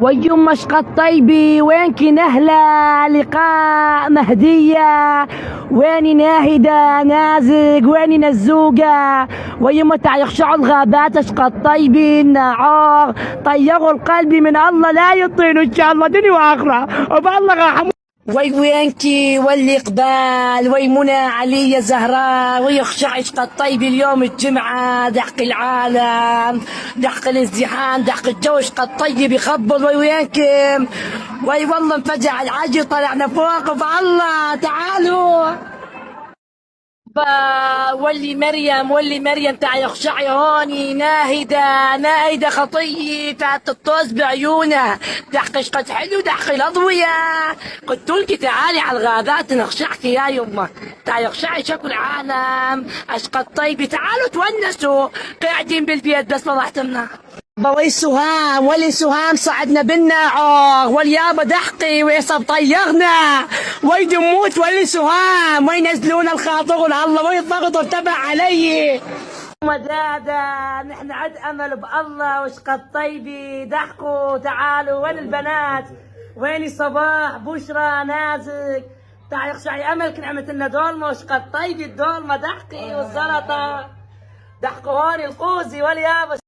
ويوم مشقى الطيبي وينك نهلة لقاء مهدية، ويني ناهدة نازق، ويني نزوقة. ويوم يخشع الغابات اشقى الطيبي النعار طيروا القلب من الله لا يطين ان شاء الله دنيا واخرة وبالله راح. وينكي واللي قبال وي منى علي زهراء ويخشع عشق الطيب اليوم الجمعة دحق العالم دحق الازدحام دحق الجو عشق الطيب يخبط. وينكم وي والله انفجع العجل طلعنا فوق بالله تعالوا. واللي مريم تعي يخشعي هوني ناهدة خطية تاعت الطوز بعيونها دحق قد حلو دحق الأضوية. قلت لك تعالي على الغابات نخشعك يا يمه تعي يخشعي شكل عالم أشقى الطيبة تعالوا تونسوا قاعدين بالبيت بس ما رحتمنا. وي سهام ولي سهام صعدنا بالناعور واليابا دحقي ويصب طيرنا وي دموت ولي سهام وي نزلونا الخاطر والله وي الضغط تبع علي. مدادا نحن عد امل بالله وشقى الطيبي ضحكوا تعالوا. وين البنات وين صباح بشرى نازك تعي يخشعي املك نعمت لنا دولمه وشقى الطيبي الدولمه ضحكي والسلطه ضحكوا هوني القوزي واليابا.